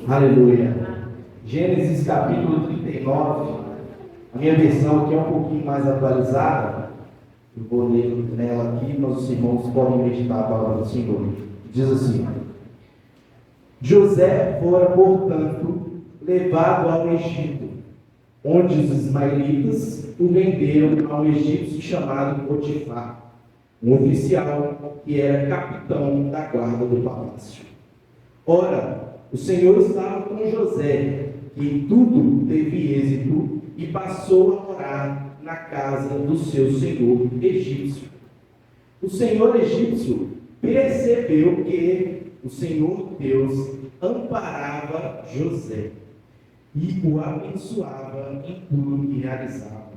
Aleluia. Gênesis capítulo 39. A minha versão aqui é um pouquinho mais atualizada. Eu vou ler nela aqui, mas os irmãos podem meditar a palavra do Senhor. Diz assim: José fora, portanto, levado ao Egito, onde os ismaelitas o venderam a um egípcio chamado Potifar, um oficial que era capitão da guarda do palácio. Ora, o Senhor estava com José, que em tudo teve êxito, e passou a morar na casa do seu senhor egípcio. O senhor egípcio percebeu que o Senhor Deus amparava José e o abençoava em tudo que realizava.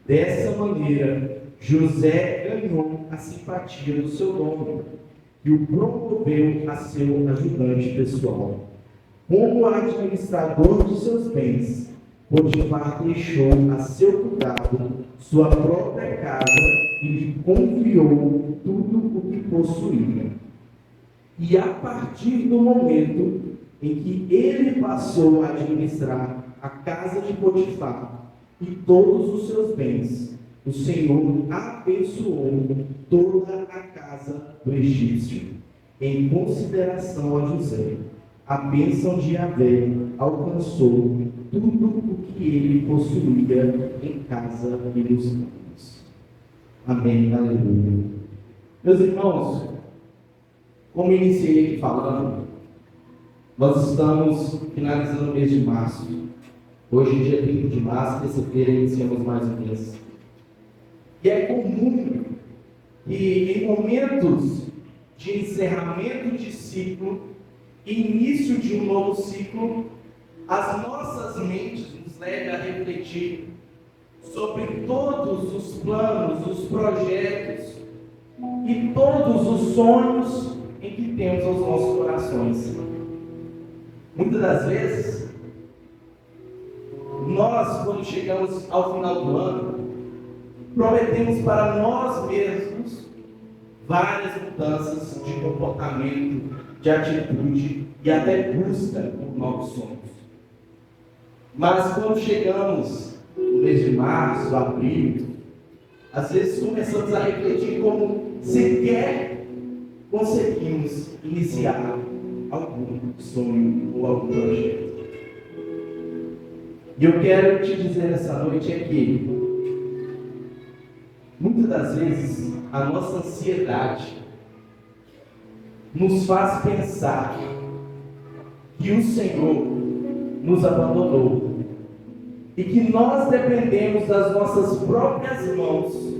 Dessa maneira, José ganhou a simpatia do seu dono e o promoveu a seu ajudante pessoal. Como administrador de seus bens, Potifar deixou a seu cuidado sua própria casa e lhe confiou tudo o que possuía. E a partir do momento em que ele passou a administrar a casa de Potifar e todos os seus bens, o Senhor abençoou toda a casa do egípcio. Em consideração a José, a bênção de Yahvé alcançou tudo o que ele possuía em casa e nos campos. Amém, aleluia. Meus irmãos, como iniciei aqui falando, nós estamos finalizando o mês de março. Hoje, dia 30 de março, terça-feira, iniciamos mais um mês. E é comum que em momentos de encerramento de ciclo e início de um novo ciclo, as nossas mentes nos levem a refletir sobre todos os planos, os projetos e todos os sonhos em que temos aos nossos corações. Muitas das vezes, nós, quando chegamos ao final do ano, prometemos para nós mesmos várias mudanças de comportamento, de atitude e até busca por novos sonhos. Mas quando chegamos no mês de março, abril, às vezes começamos a refletir como sequer conseguimos iniciar algum sonho ou algum projeto. E eu quero te dizer essa noite é que muitas das vezes a nossa ansiedade nos faz pensar que o Senhor nos abandonou e que nós dependemos das nossas próprias mãos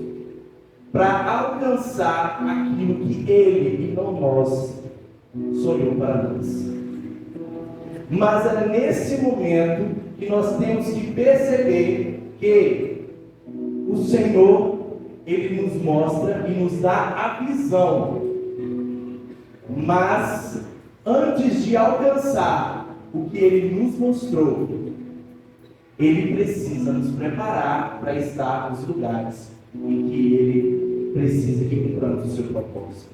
para alcançar aquilo que Ele e não nós sonhou para nós. Mas é nesse momento que nós temos que perceber que o Senhor, Ele nos mostra e nos dá a visão. Mas antes de alcançar o que Ele nos mostrou, Ele precisa nos preparar para estar nos lugares em que Ele precisa que cumpramos o seu propósito.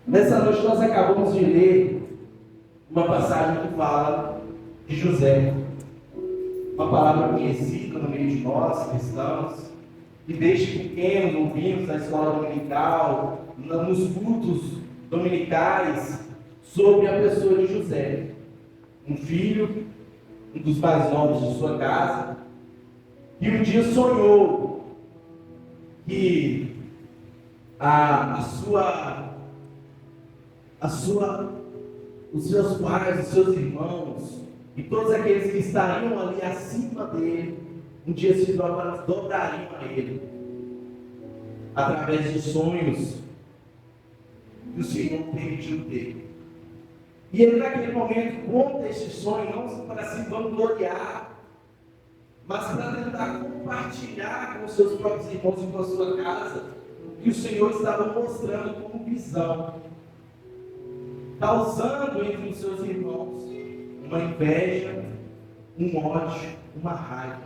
Nessa noite nós acabamos de ler uma passagem que fala de José, uma palavra conhecida no meio de nós, cristãos, que desde pequenos ouvimos na escola dominical, nos cultos dominicais, sobre a pessoa de José, um filho, um dos mais novos de sua casa, que um dia sonhou que os seus pais, os seus irmãos e todos aqueles que estariam ali acima dele, um dia se dobrariam a ele, através de sonhos que o Senhor permitiu ter. E ele naquele momento conta esse sonho, não para se vangloriar, mas para tentar compartilhar com os seus próprios irmãos e com a sua casa, que o Senhor estava mostrando como visão, causando entre os seus irmãos uma inveja, um ódio, uma raiva,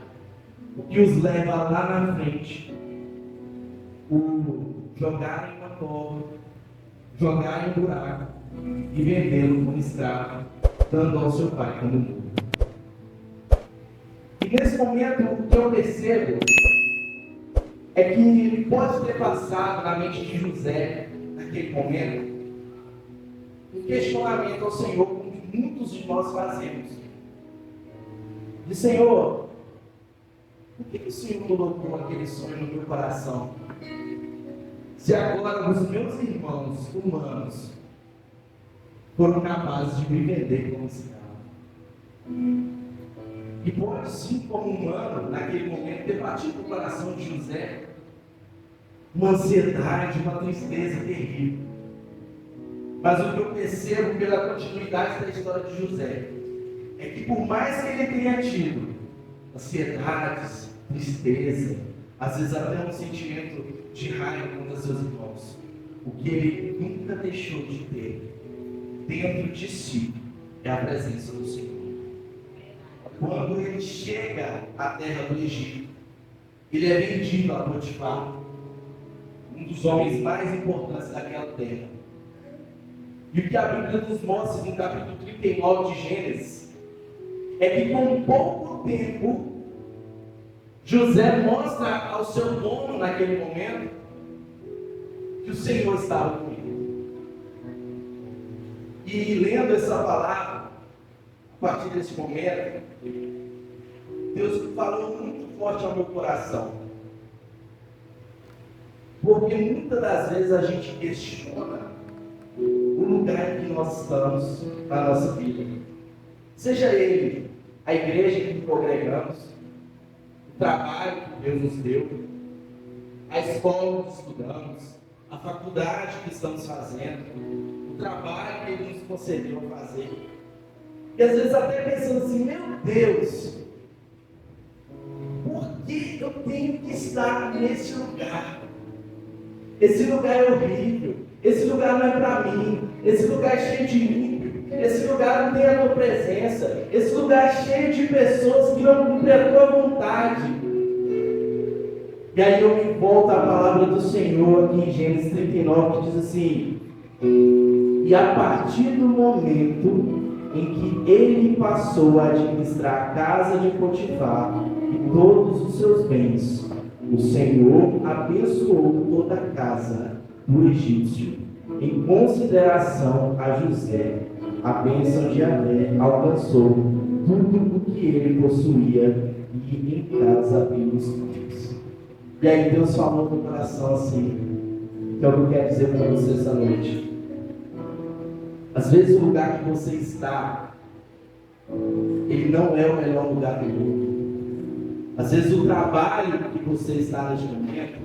o que os leva lá na frente, o jogarem uma cova, jogarem um buraco e vendê-lo como escravo dando ao seu pai como mundo. E nesse momento, o que eu percebo é que pode ter passado na mente de José, naquele momento, um questionamento ao Senhor, como muitos de nós fazemos. De Senhor, por que o Senhor colocou aquele sonho no meu coração? Se agora os meus irmãos humanos foram capazes de me vender como escravo. E pode sim, como humano, naquele momento, ter batido no coração de José uma ansiedade, uma tristeza terrível. Mas o que eu percebo pela continuidade da história de José é que por mais que ele tenha tido ansiedades, tristeza, às vezes até um sentimento de raiva contra seus irmãos, o que ele nunca deixou de ter dentro de si é a presença do Senhor. Quando ele chega à terra do Egito, ele é vendido a Potifar, um dos homens mais importantes daquela terra. E o que a Bíblia nos mostra no capítulo 39 de Gênesis é que com pouco tempo José mostra ao seu dono naquele momento que o Senhor estava com ele. E lendo essa palavra, a partir desse momento, Deus falou muito forte ao meu coração. Porque muitas das vezes a gente questiona o lugar em que nós estamos na nossa vida. Seja ele a igreja em que congregamos, o trabalho que Deus nos deu, a escola que estudamos, a faculdade que estamos fazendo, o trabalho que Ele nos concedeu a fazer. E às vezes até pensando assim, meu Deus, por que eu tenho que estar nesse lugar? Esse lugar é horrível, esse lugar não é para mim, esse lugar é cheio de ímpio, esse lugar não tem a tua presença, esse lugar é cheio de pessoas que não cumprem a tua vontade. E aí eu me volto à palavra do Senhor aqui em Gênesis 39, que diz assim: e a partir do momento em que ele passou a administrar a casa de Potifar e todos os seus bens, o Senhor abençoou toda a casa do egípcio. Em consideração a José, a bênção de Yahvé alcançou tudo o que ele possuía e em casa e nos campos. E aí Deus falou no coração assim, que é o que eu quero dizer para você essa noite. Às vezes o lugar que você está, ele não é o melhor lugar do mundo. Às vezes o trabalho que você está neste momento,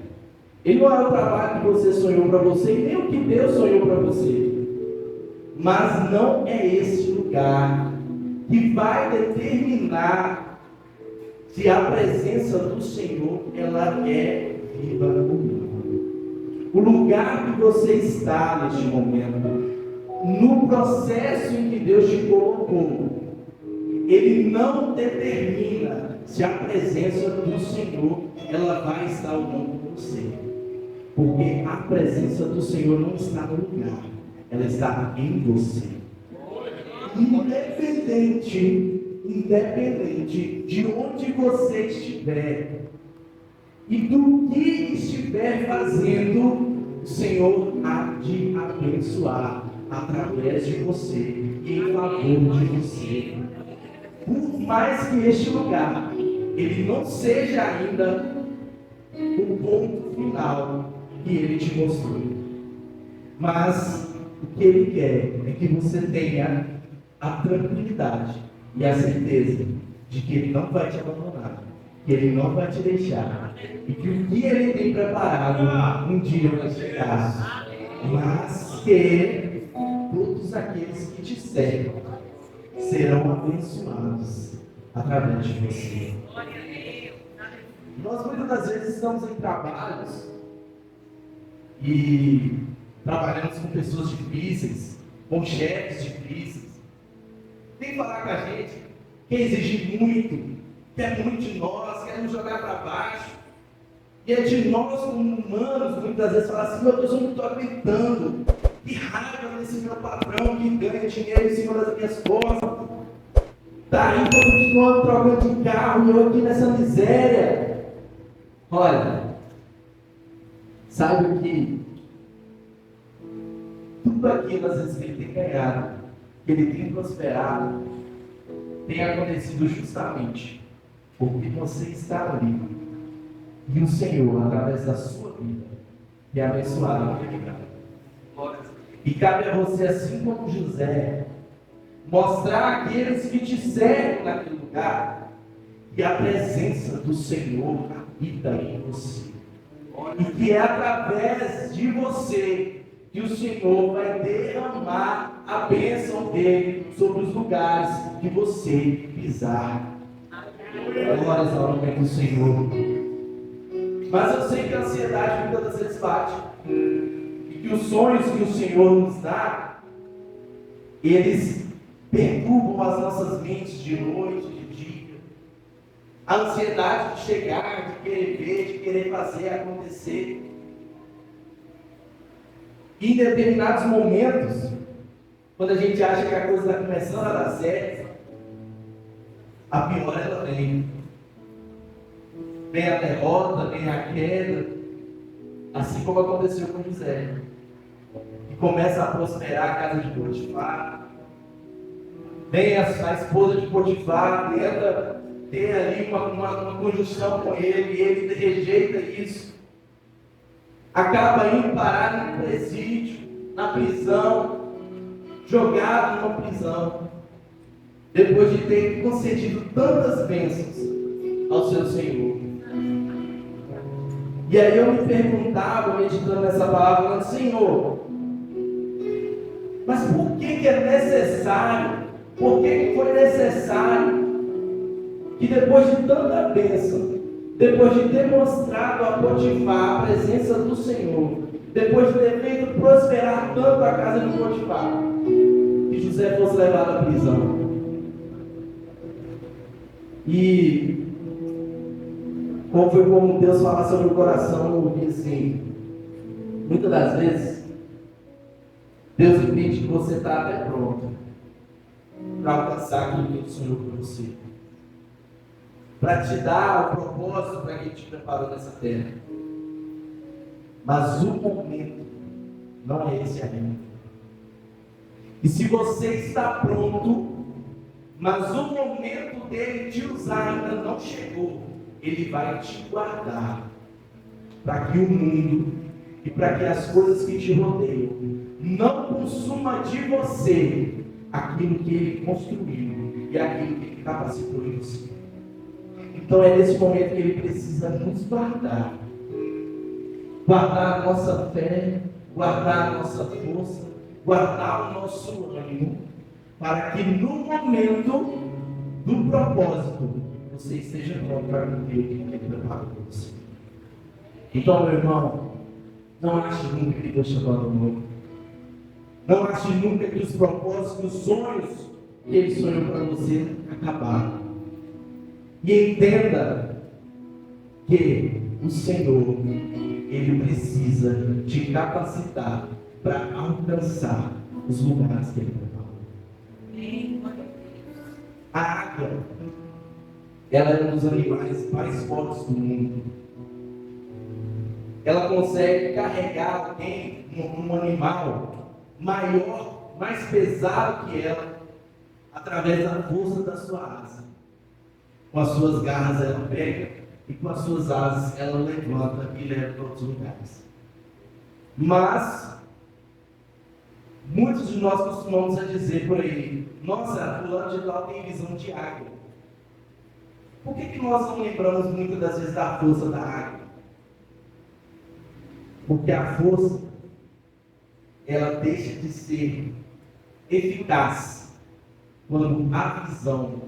ele não é o trabalho que você sonhou para você, e nem o que Deus sonhou para você. Mas não é esse lugar que vai determinar se a presença do Senhor, ela é viva ou não. O lugar que você está neste momento, no processo em que Deus te colocou, ele não determina se a presença do Senhor, ela vai estar ou não com você. Porque a presença do Senhor não está no lugar, ela está em você. Independente de onde você estiver e do que estiver fazendo, o Senhor há de abençoar através de você e em favor de você. Por mais que este lugar ele não seja ainda o ponto final que ele te mostrou, mas o que ele quer é que você tenha a tranquilidade e a certeza de que ele não vai te abandonar, que ele não vai te deixar, e que o que ele tem preparado um dia vai chegar, mas que todos aqueles que te servem serão abençoados através de você. Nós muitas das vezes estamos em trabalhos e trabalhamos com pessoas difíceis, com chefes difíceis. Vem falar com a gente, quer exigir muito, quer muito de nós, quer nos jogar para baixo. E é de nós, como humanos, muitas vezes falar assim, meu Deus, eu não estou aguentando. Que raiva desse meu patrão que ganha dinheiro em cima das minhas costas. Está aí continuando trocando de carro e eu aqui nessa miséria. Olha, sabe que tudo aquilo às vezes que ele tem ganhado, que ele tem prosperado, tem acontecido justamente porque você está ali e o Senhor, através da sua vida, te abençoará naquele lugar. E cabe a você, assim como José, mostrar àqueles que te cercam naquele lugar que a presença do Senhor habita em você. E que é através de você que o Senhor vai derramar a bênção dele sobre os lugares que você pisar. Glórias ao nome do Senhor. Mas eu sei que a ansiedade muitas vezes bate. E que os sonhos que o Senhor nos dá, eles perturbam as nossas mentes de noite, de dia. A ansiedade de chegar, de querer ver, de querer fazer acontecer. E em determinados momentos, quando a gente acha que a coisa está começando a dar certo, a pior ela vem. Vem a derrota, vem a queda, assim como aconteceu com José. E começa a prosperar a casa de Potifar. Vem a esposa de Potifar, tenta ter ali uma conjunção com ele, e ele rejeita isso. Acaba indo parar no presídio, na prisão, jogado numa prisão, depois de ter concedido tantas bênçãos ao seu Senhor. E aí eu me perguntava, meditando nessa palavra, falando, Senhor, mas por que é necessário? Por que foi necessário que depois de tanta bênção, depois de ter mostrado a Potifar a presença do Senhor, depois de ter feito prosperar tanto a casa de Potifar, que José fosse levado à prisão? E como Deus fala sobre o coração, eu ouvi assim, muitas das vezes, Deus entende que você está até pronto para alcançar aquilo que Ele sonhou para você, para te dar o propósito para que Ele te preparou nessa terra. Mas o momento não é esse ainda. E se você está pronto, mas o momento dele te usar ainda não chegou, Ele vai te guardar para que o mundo e para que as coisas que te rodeiam não consumam de você aquilo que Ele construiu e aquilo que Ele capacitou em você. Então é nesse momento que Ele precisa nos guardar. Guardar a nossa fé, guardar a nossa força, guardar o nosso ânimo, para que no momento do propósito você esteja pronto para cumprir o que Ele preparou para você. Então, meu irmão, não ache nunca que Deus te abandonou. Não ache nunca que os propósitos, os sonhos que Ele sonhou para você acabaram. E entenda que o Senhor, Ele precisa te capacitar para alcançar os lugares que Ele preparou. A águia, ela é um dos animais mais fortes do mundo. Ela consegue carregar alguém, um animal maior, mais pesado que ela, através da força da sua asa. Com as suas garras ela pega e com as suas asas ela levanta e leva para outros lugares. Mas muitos de nós costumamos a dizer por aí, nossa, fulano de tal tem visão de águia. Por que nós não lembramos muitas das vezes da força da águia? Porque a força, ela deixa de ser eficaz quando a visão,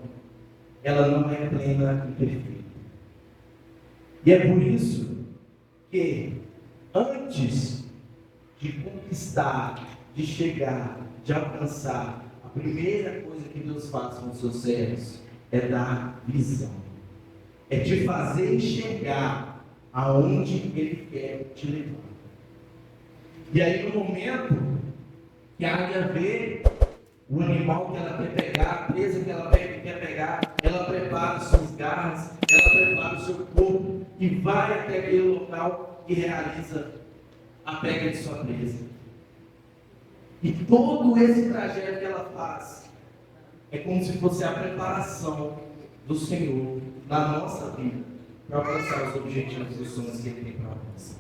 ela não é plena e perfeita. E é por isso que antes de conquistar, de chegar, de alcançar, a primeira coisa que Deus faz com os seus servos é dar visão. É te fazer enxergar aonde Ele quer te levar. E aí no momento Que a águia vê o animal que ela quer pegar, a presa que ela quer pegar, ela prepara os seus garras, ela prepara o seu corpo e vai até aquele local e realiza a pega de sua presa. E todo esse trajeto que ela faz é como se fosse a preparação do Senhor na nossa vida para alcançar os objetivos e os sonhos que Ele tem para nós.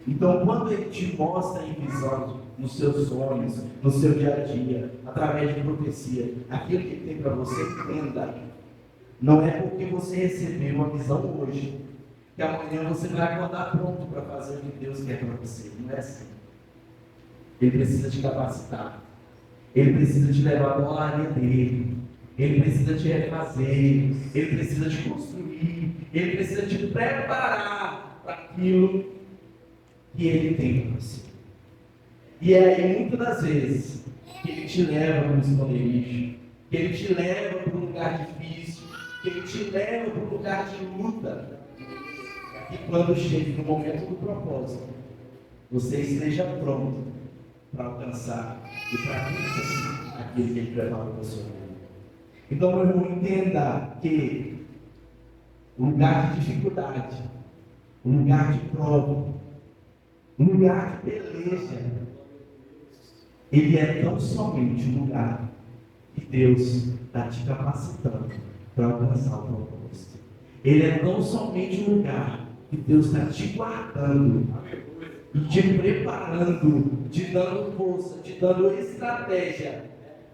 Então, quando Ele te mostra em visão, nos seus sonhos, no seu dia a dia, através de profecia, aquilo que Ele tem para você, entenda. Não é porque você recebeu uma visão hoje, que amanhã você vai acordar pronto para fazer o que Deus quer para você. Não é assim. Ele precisa te capacitar. Ele precisa te levar para a área dele. Ele precisa te refazer. Ele precisa te construir. Ele precisa te preparar para aquilo que Ele tem para você. E é aí, muitas das vezes, que Ele te leva para um esconderijo, que Ele te leva para um lugar difícil, que Ele te leva para um lugar de luta. E quando chega no momento do propósito, você esteja pronto para alcançar e para cumprir aquilo que Ele preparou para a sua vida. Então, meu irmão, entenda que o lugar de dificuldade, o lugar de prova, o lugar de peleja, ele é tão somente um lugar que Deus está te capacitando para alcançar o propósito. Ele é tão somente um lugar que Deus está te guardando e te preparando, te dando força, te dando estratégia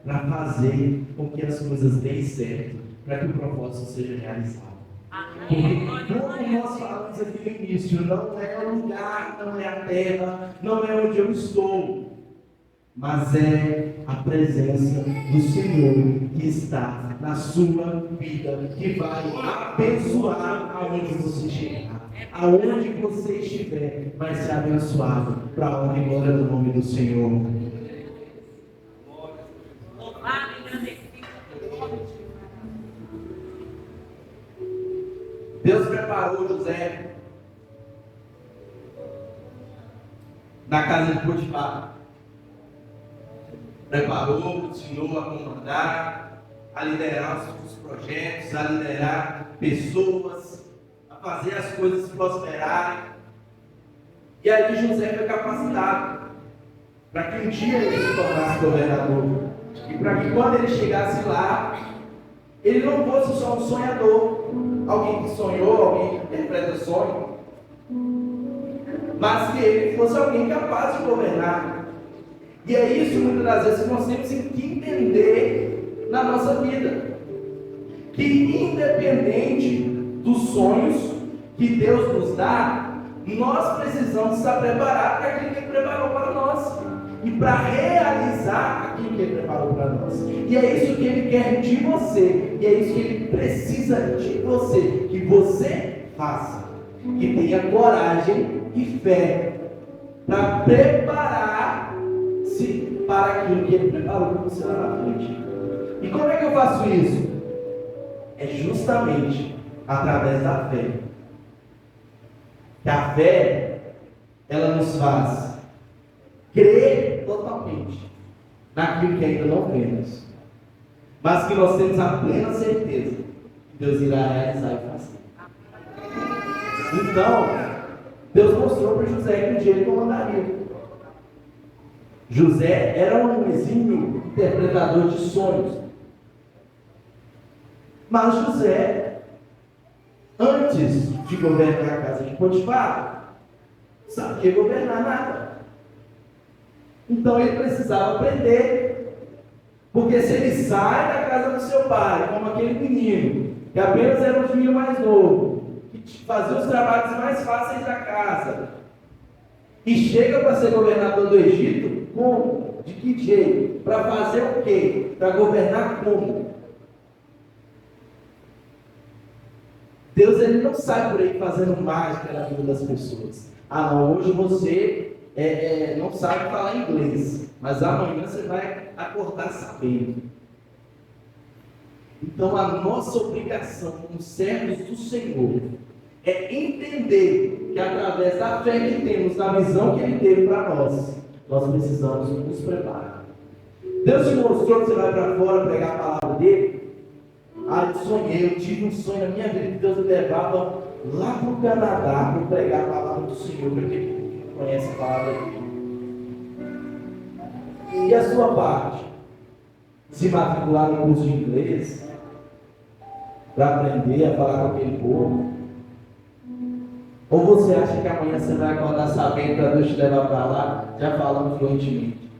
para fazer com que as coisas deem certo, para que o propósito seja realizado. Porque, como nós falamos aqui no início, não é o lugar, não é a terra, não é onde eu estou, mas é a presença do Senhor que está na sua vida, que vai abençoar aonde você chegar, aonde você estiver, vai ser abençoado para a honra e glória do nome do Senhor. Deus preparou José na casa de Potifar. Preparou, ensinou a comandar, a liderar os projetos, a liderar pessoas, a fazer as coisas prosperarem. E ali José foi capacitado para que um dia ele se tornasse governador. E para que quando ele chegasse lá, ele não fosse só um sonhador, alguém que sonhou, alguém que interpreta sonho, mas que ele fosse alguém capaz de governar. E é isso, muitas das vezes, que nós temos que entender na nossa vida. Que independente dos sonhos que Deus nos dá, nós precisamos estar preparados para aquilo que Ele preparou para nós. E para realizar aquilo que Ele preparou para nós. E é isso que Ele quer de você. E é isso que Ele precisa de você. Que você faça. Que tenha coragem e fé para preparar-se para aquilo que Ele preparou para você lá na frente. E como é que eu faço isso? É justamente através da fé. Que a fé, ela nos faz crer totalmente naquilo que ainda não vemos, mas que nós temos a plena certeza que Deus irá realizar e fazer. Então, Deus mostrou para José que um dia ele comandaria. José era um exímio interpretador de sonhos, mas José, antes de governar a casa de Potifar, sabia governar nada. Então ele precisava aprender, porque se ele sai da casa do seu pai, como aquele menino, que apenas era um filho mais novo, que fazia os trabalhos mais fáceis da casa, e chega para ser governador do Egito, como? De que jeito? Para fazer o quê? Para governar como? Deus, ele não sai por aí fazendo mágica na vida das pessoas. Ah não, hoje você não sabe falar inglês, mas amanhã você vai acordar sabendo. Então a nossa obrigação como servos do Senhor é entender que através da fé que temos, da visão que Ele teve para nós, nós precisamos nos preparar. Deus te mostrou que você vai para fora pregar a palavra dele? Eu sonhei, eu tive um sonho na minha vida que Deus me levava lá para o Canadá para pregar a palavra do Senhor, para quem conhece a palavra dele. E a sua parte? Se matricular no curso de inglês para aprender a falar com aquele povo? Ou você acha que amanhã você vai acordar sabendo para Deus te levar para lá, já falando fluentemente?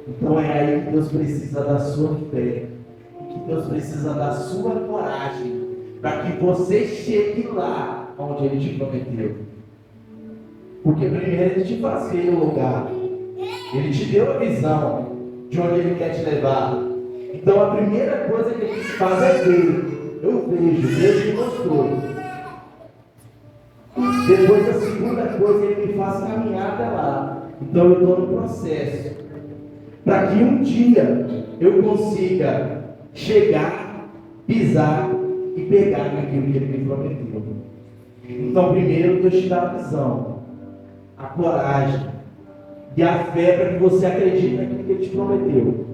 Então é aí que Deus precisa da sua fé, que Deus precisa da sua coragem, para que você chegue lá onde Ele te prometeu. Porque primeiro Ele te faz ver o lugar, Ele te deu a visão de onde Ele quer te levar. Então a primeira coisa que Ele faz é ver. Eu vejo, Deus me mostrou. Depois a segunda coisa, Ele me faz caminhar até lá. Então eu estou no processo, para que um dia eu consiga chegar, pisar e pegar naquilo que Ele me prometeu. Então primeiro Deus te dá a visão, a coragem e a fé para que você acredite naquilo que Ele te prometeu.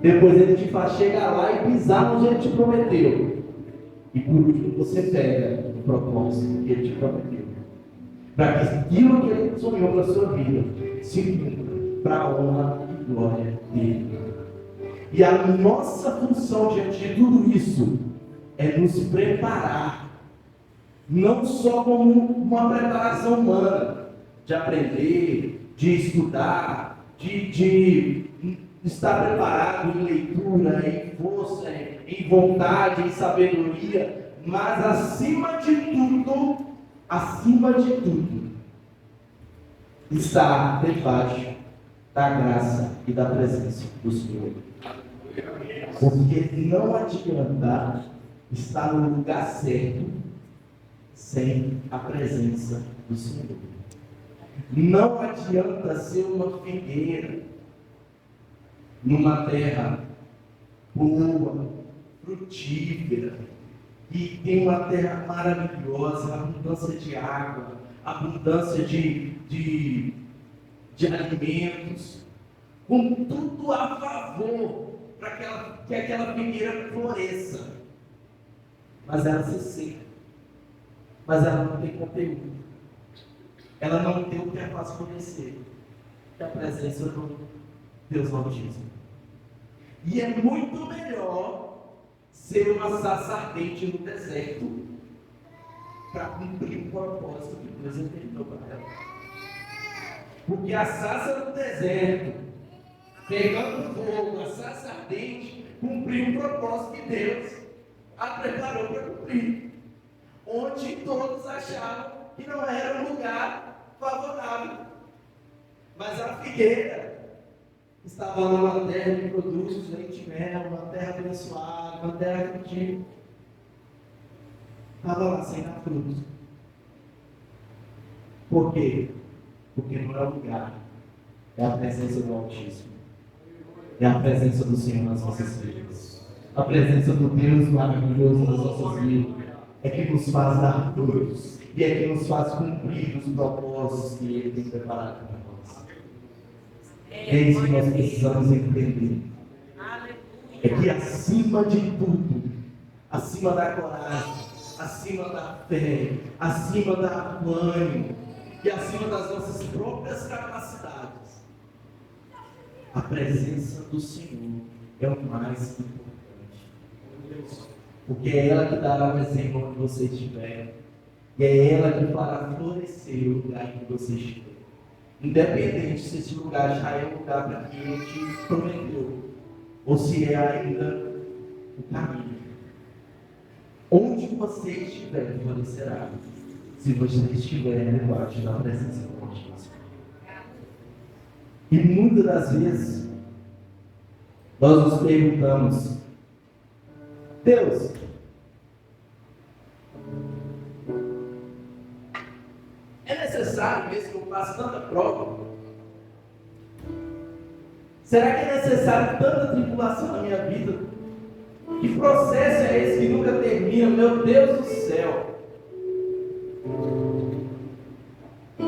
Depois Ele te faz chegar lá e pisar onde Ele te prometeu. E por último você pega o propósito que Ele te prometeu, para que aquilo que Ele sonhou para a sua vida se cumpra para a honra e glória dEle. E a nossa função diante de tudo isso é nos preparar, não só como uma preparação humana, de aprender, de estudar, de estar preparado em leitura, em força, em vontade, em sabedoria, mas acima de tudo, estar debaixo da graça e da presença do Senhor. Porque não adianta estar no lugar certo sem a presença do Senhor. Não adianta ser uma figueira numa terra boa, frutífera, e tem uma terra maravilhosa, abundância de água, abundância de alimentos, com tudo a favor para que aquela figueira floresça. Mas ela se seca, mas ela não tem conteúdo, ela não tem o que a faz florescer, que é a presença do Deus Altíssimo. E é muito melhor ser uma sarça ardente no deserto para cumprir o propósito que Deus determinou para ela. Porque a sarça no deserto, pegando fogo, a sarça ardente, cumpriu o propósito que Deus a preparou para cumprir. Onde todos achavam que não era um lugar favorável. Mas a figueira estava lá numa terra que produz leite e mel, uma terra abençoada, uma terra que estava lá sem dar frutos. Por quê? Porque não é o lugar, é a presença do Altíssimo, é a presença do Senhor nas nossas vidas, a presença do Deus maravilhoso nas nossas vidas, é que nos faz dar frutos, e é que nos faz cumprir os propósitos que Ele tem preparado para nós. É isso que nós precisamos entender. É que acima de tudo, acima da coragem, acima da fé, acima da plano e acima das nossas próprias capacidades, a presença do Senhor é o mais importante. Porque é ela que dará o exemplo onde você estiver, e é ela que fará florescer o lugar em que você estiver. Independente se esse lugar já é o lugar para que Ele te prometeu, ou se é ainda o caminho. Onde você estiver, florescerá, se você estiver debaixo da presença do Altíssimo. E muitas das vezes, nós nos perguntamos: Deus, é necessário mesmo que eu faça tanta prova? Será que é necessário tanta tribulação na minha vida? Que processo é esse que nunca termina? Meu Deus do céu!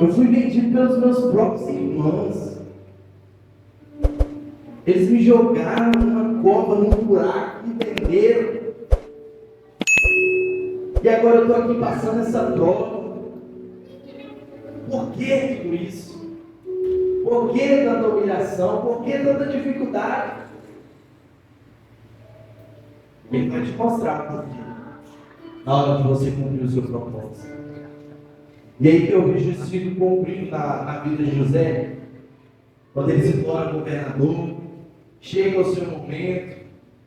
Eu fui vendido pelos meus próprios irmãos. Eles me jogaram numa cova, num buraco, me venderam. E agora eu estou aqui passando essa prova. Por que tudo isso? Por que tanta humilhação? Por que tanta dificuldade? Ele vai te mostrar por quê, na hora de você cumprir o seu propósito. E aí que eu vejo isso sendo cumprido na vida de José, quando ele se torna governador, chega ao seu momento,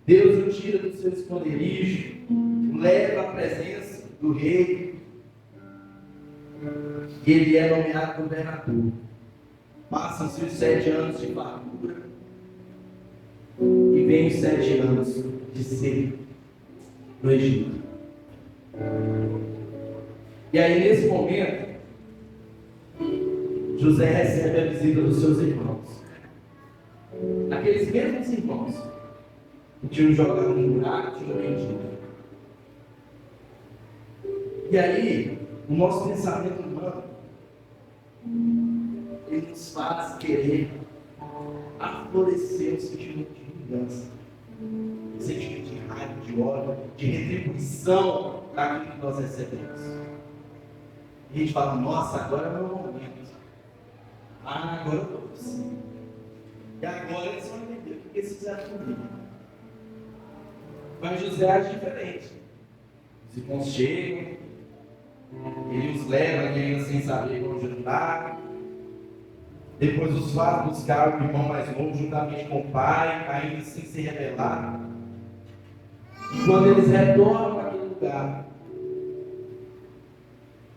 Deus o tira do seu esconderijo, o leva à presença do rei, e ele é nomeado governador. Passam-se os 7 anos de fartura, e vem os 7 anos de seca no Egito. E aí, nesse momento, José recebe a visita dos seus irmãos. Aqueles mesmos irmãos que tinham jogado no buraco, tinham vendido. E aí, o nosso pensamento humano, ele nos faz querer aflorescer o sentimento de vingança, o sentimento de raiva, de ódio, de retribuição daquilo que nós recebemos. E a gente fala, nossa, agora é o meu momento. Agora eu estou possível. E agora eles vão entender o que eles fizeram comigo. Mas José age diferente. Os irmãos chegam, ele os leva ainda sem saber onde andar. Depois os faz buscar o irmão mais novo juntamente com o pai, ainda sem se revelar. E quando eles retornam àquele lugar,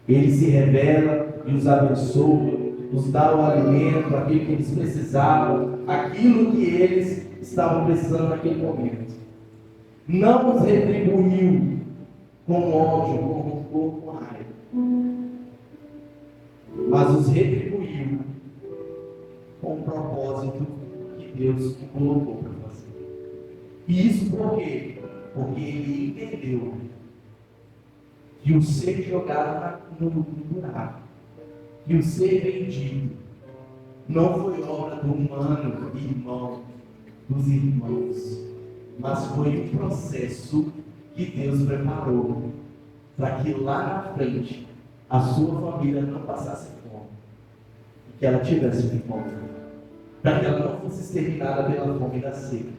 ele se revela e os abençoa, os dá o alimento, aquilo que eles precisavam, aquilo que eles estavam precisando naquele momento. Não os retribuiu com ódio, com rancor, com raiva, mas os retribuiu com o propósito que Deus colocou para fazer. E isso por quê? Porque ele entendeu que o ser jogado no buraco, que o ser vendido, não foi obra do humano irmão, dos irmãos, mas foi um processo que Deus preparou para que lá na frente a sua família não passasse fome, e que ela tivesse fome, para que ela não fosse exterminada pela fome da seca,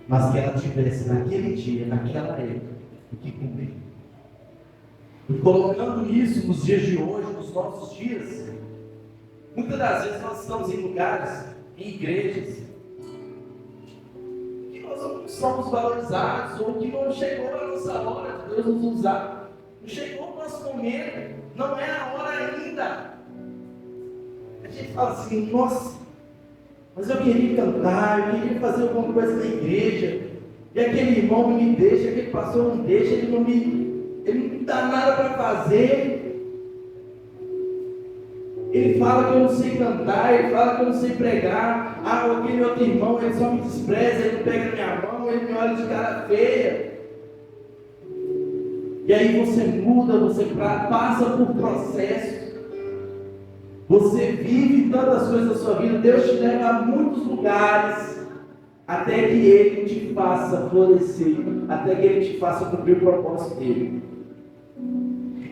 mas que ela tivesse naquele dia, naquela época, o que comer. E colocando isso nos dias de hoje, nos nossos dias, muitas das vezes nós estamos em lugares, em igrejas, que nós não somos valorizados, ou que não chegou a nossa hora de Deus nos usar. Não chegou o nosso momento, não é a hora ainda. A gente fala assim, nossa, mas eu queria cantar, eu queria fazer alguma coisa na igreja, e aquele irmão não me deixa, aquele pastor não deixa, ele não dá nada para fazer. Ele fala que eu não sei cantar, ele fala que eu não sei pregar. Ah, aquele outro irmão, ele só me despreza, ele não pega na minha mão, ele me olha de cara feia. E aí você muda, você passa por processos. Você vive tantas coisas na sua vida, Deus te leva a muitos lugares, até que Ele te faça florescer, até que Ele te faça cumprir o propósito dEle.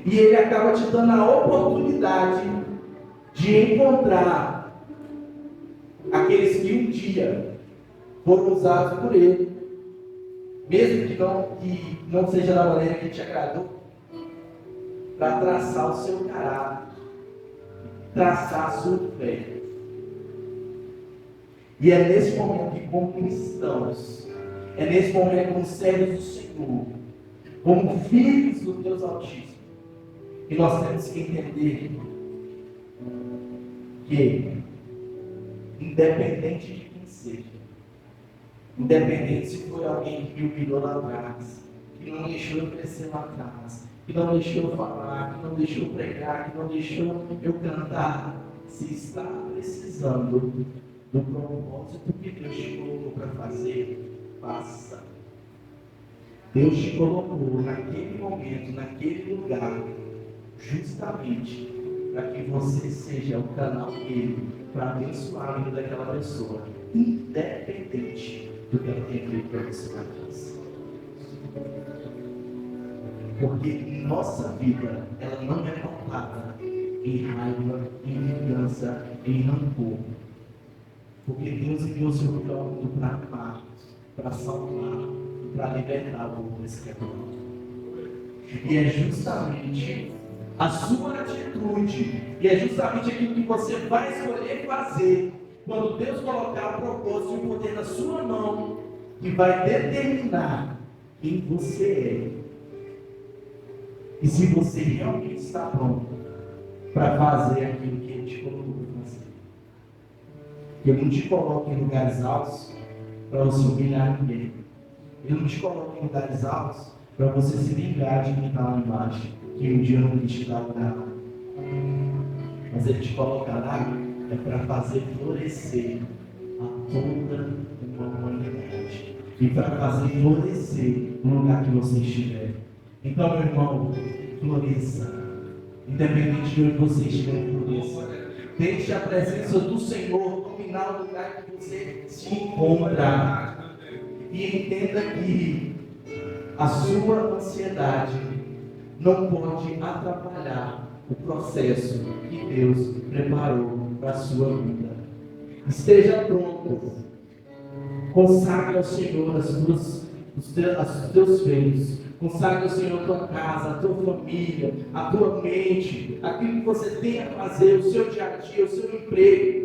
E Ele acaba te dando a oportunidade de encontrar aqueles que um dia foram usados por Ele, mesmo que não seja da maneira que te agradou, para traçar o seu caráter, traçar a sua fé. E é nesse momento que, como cristãos, é nesse momento, como servos do Senhor, como filhos do Deus Altíssimo, que nós temos que entender que, independente de quem seja, independente se foi alguém que me humilhou lá atrás, que não deixou eu crescer lá atrás, que não deixou eu falar, que não deixou eu pregar, que não deixou eu cantar, se está precisando do propósito que Deus te colocou para fazer, faça. Deus te colocou naquele momento, naquele lugar, justamente para que você seja o canal dele para abençoar a vida daquela pessoa, independente do que ela tenha feito para você na vida. Porque nossa vida, ela não é pautada em raiva, em vingança, em rancor. Porque Deus enviou seu Filho ao mundo para amar, para salvar, para libertar o povo desse pecado. E é justamente a sua atitude, e é justamente aquilo que você vai escolher fazer, quando Deus colocar o propósito e o poder na sua mão, que vai determinar quem você é. E se você realmente está pronto para fazer aquilo que Ele te colocou para fazer. Ele não te coloca em lugares altos para você humilhar ninguém. Ele não te coloca em lugares altos para você se vingar de quem está lá embaixo, que um dia não quis te dar lugar. Mas Ele te coloca lá é para fazer florescer a toda uma humanidade. E para fazer florescer no lugar que você estiver. Então, meu irmão, floresça. Independente de onde você estiver, floresça. Deixe a presença do Senhor dominar o lugar que você se encontra. E entenda que a sua ansiedade não pode atrapalhar o processo que Deus preparou para a sua vida. Esteja pronto. Consagre ao Senhor os teus feitos. Consagre ao Senhor a tua casa, a tua família, a tua mente, aquilo que você tem a fazer, o seu dia a dia, o seu emprego.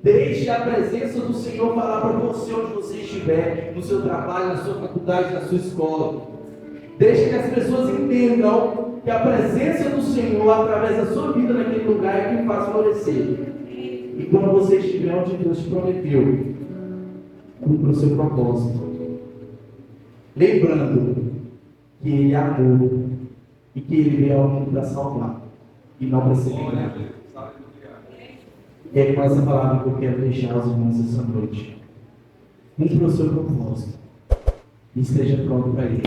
Deixe a presença do Senhor falar para você onde você estiver, no seu trabalho, na sua faculdade, na sua escola. Deixe que as pessoas entendam que a presença do Senhor, através da sua vida naquele lugar, é quem faz florescer. E quando você estiver onde Deus te prometeu, cumpra o seu propósito. Lembrando que Ele é amor e que Ele veio ao mundo para salvar e não para ser enganado. E é com essa palavra que eu quero deixar os irmãos essa noite. Cumpra o seu propósito e esteja pronto para Ele.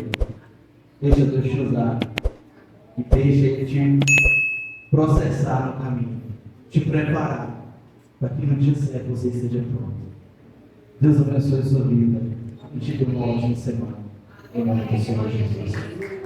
Deixa Deus te usar e deixa Ele te processar no caminho, te preparar para que no dia certo você esteja pronto. Deus abençoe a sua vida e te dê uma ótima semana. Em nome do Senhor Jesus.